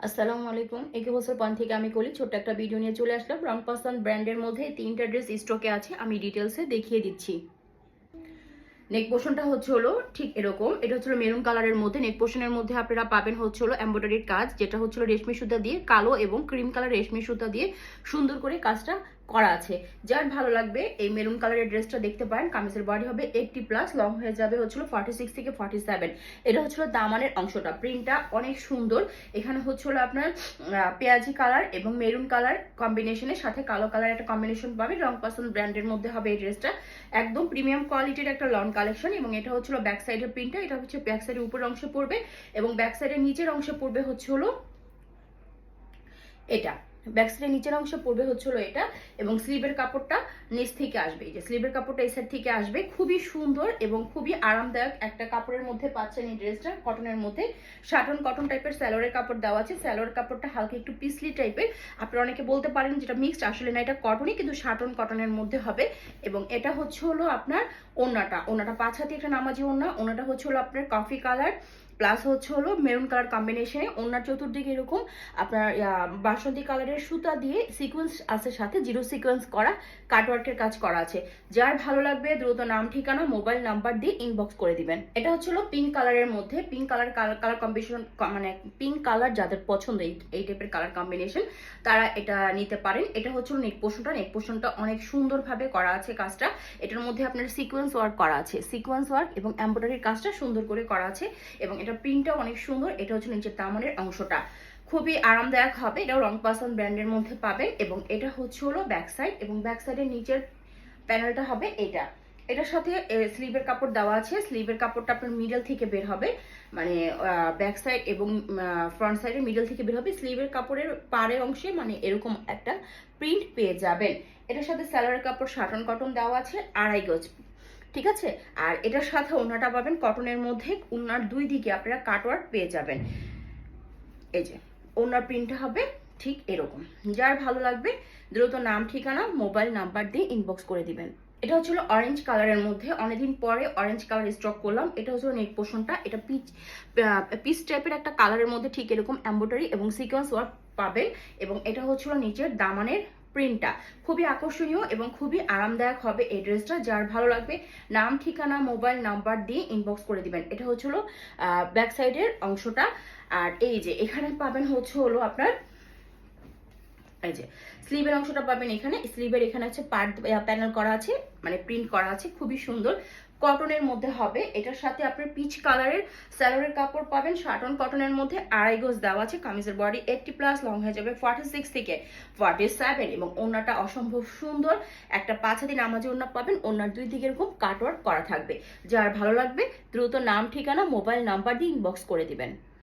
আসসালামু আলাইকুম। একে বছর পর থেকে আমি কলি ছোট্ট একটা ভিডিও নিয়ে চলে আসলাম। রং পাসান ব্র্যান্ডের মধ্যে 3টা ড্রেস স্টকে আছে, আমি ডিটেলসে দেখিয়ে দিচ্ছি। নেক পোর্শনটা হচ্ছে হলো ঠিক এরকম, এটা হচ্ছে মেরুন কালারের মধ্যে। নেক পোর্শনের মধ্যে আপনারা পাবেন হচ্ছে হলো এমব্রয়ডারির কাজ, যেটা হচ্ছে রেশমি সুতা দিয়ে কালো এবং ক্রিম কালার রেশমি সুতা দিয়ে সুন্দর করে কাজটা করা আছে। যার ভালো লাগবে এই মেরুন কালারের ড্রেসটা দেখতে পারেন। কামিজের বডি হবে 80+, লং হয়ে যাবে হচ্ছিল 46 থেকে 47। এটা হচ্ছিল দামানের অংশটা, প্রিন্টটা অনেক সুন্দর। এখানে হচ্ছিল আপনার পেঁয়াজি কালার এবং মেরুন কালার কম্বিনেশনের সাথে কালো কালার একটা কম্বিনেশন পাবেন। রং পাসন ব্র্যান্ডের মধ্যে হবে এই ড্রেসটা, একদম প্রিমিয়াম কোয়ালিটির একটা লং কালেকশন। এবং এটা হচ্ছিল ব্যাক সাইডের প্রিন্টটা, এটা হচ্ছে ব্যাক সাইডের উপর অংশে পড়বে এবং ব্যাক সাইডের নিচের অংশে পড়বে হচ্ছে হলো এটা। ব্যাক সাইডের নিচের অংশে পড়বে হচ্ছিল এটা, এবং স্লিভের কাপড়টা নিচ থেকে আসবে। এই যে স্লিভের কাপড়টা এই সাইড থেকে আসবে, খুবই সুন্দর এবং খুবই আরামদায়ক একটা কাপড়ের মধ্যে পাচ্ছেন এই ড্রেসটা। কটনের মধ্যে শাটন কটন টাইপের স্যালোয়ারের কাপড় দেওয়া আছে। স্যালোয়ার কাপড়টা হালকা একটু পিসলি টাইপের, আপনারা অনেকে বলতে পারেন যেটা মিক্সড, আসলে না, এটা কটনই কিন্তু শাটন কটনের মধ্যে হবে। এবং এটা হচ্ছে হলো আপনার ওড়নাটা 5 হাতি একটা নামাজি ওড়নাটা হচ্ছে হলো আপনার কফি কালার প্লাস হচ্ছে হলো মেরুন কালার কম্বিনেশনে। ওড়নার চতুর্দিকে এরকম আপনার বাসন্তী কালারের সুতা দিয়ে সিকোয়েন্স আছে, সাথে জিরো সিকোয়েন্স করা কাটওয়ার্কের কাজ করা আছে। যার ভালো লাগবে দ্রুত নাম ঠিকানা মোবাইল নাম্বার দিয়ে ইনবক্স করে দিবেন। এটা হচ্ছে হলো পিঙ্ক কালারের মধ্যে, পিঙ্ক কালার কম্বিনেশন, মানে পিঙ্ক কালার যাদের পছন্দ এই টাইপের কালার কম্বিনেশন তারা এটা নিতে পারেন। এটা হচ্ছে নেক পোর্শনটা অনেক সুন্দরভাবে করা আছে কাজটা। এটার মধ্যে আপনার সিকোয়েন্স ওয়ার্ক করা আছে, সিকোয়েন্স ওয়ার্ক এবং এমব্রয়ডারির কাজটা সুন্দর করে করা আছে। এবং এটা প্রিন্টটা অনেক সুন্দর। এটা হচ্ছে নিচের দামনের অংশটা, খুবই আরামদায়ক হবে। এটাও রং পাসান ব্র্যান্ডের মধ্যে পাবেন। এবং এটা হচ্ছে হলো ব্যাক সাইড, এবং ব্যাক সাইডের নিচের প্যানেলটা হবে এটা। এটার সাথে স্লিভের কাপড় দেওয়া আছে। স্লিভের কাপড়টা আপনার মিডল থেকে বের হবে, মানে ব্যাক সাইড এবং ফ্রন্ট সাইডের মিডল থেকে বের হবে। স্লিভের কাপড়ের পাড়ের অংশে মানে এরকম একটা প্রিন্ট পেয়ে যাবেন। এটার সাথে স্যালোয়ারের কাপড় শাটন কটন দেওয়া আছে 2.5 গজ, ঠিক আছে। আর এটার সাথে ওড়নাটা পাবেন কটনের মধ্যে, ওড়নার দুই দিকে আপনারা কাটওয়ার্ক পেয়ে যাবেন। এই যে ওড়নার প্রিন্টটা হবে ঠিক এরকম। যার ভালো লাগবে দ্রুত নাম ঠিকানা মোবাইল নাম্বার দিয়ে ইনবক্স করে দিবেন। এটা হচ্ছিল অরেঞ্জ কালারের মধ্যে, অনেকদিন পরে অরেঞ্জ কালার স্টক করলাম। এটা হচ্ছে নেক পোর্শনটা, এটা পিচ টাইপের একটা কালারের মধ্যে ঠিক এরকম এমব্রয়ডারি এবং সিকোয়েন্স ওয়ার্ক পাবেন। এবং এটা হচ্ছিল নিচের দামানের প্রিন্টটা, খুবই আকর্ষণীয় এবং খুবই আরামদায়ক হবে এই ড্রেসটা। যার ভালো লাগবে নাম ঠিকানা মোবাইল নাম্বার দিয়ে ইনবক্স করে দিবেন। এটা হচ্ছিল ব্যাক সাইডের অংশটা। আর এই যে এখানে পাবেন হচ্ছে হলো আপনার এই যে স্লিভের অংশটা পাবেন এখানে। স্লিভের এখানে হচ্ছে পার্ট প্যানেল করা আছে, মানে প্রিন্ট করা আছে, খুবই সুন্দর। কটনের মধ্যে হবে। এটার সাথে আপনার পিচ কালারের স্যালোয়ারের কাপড় পাবেন শাটন কটনের মধ্যে, 2.5 গজ দেওয়া আছে। কামিজের বডি 80+, লং হয়ে যাবে 46 থেকে 47। এবং ওড়নাটা অসম্ভব সুন্দর, একটা 5 হাতি নামাজি ওড়না পাবেন। ওড়নার দুই দিকে এরকম কাটওয়ার্ক করা থাকবে। যার ভালো লাগবে দ্রুত নাম ঠিকানা মোবাইল নাম্বার দিয়ে ইনবক্স করে দিবেন।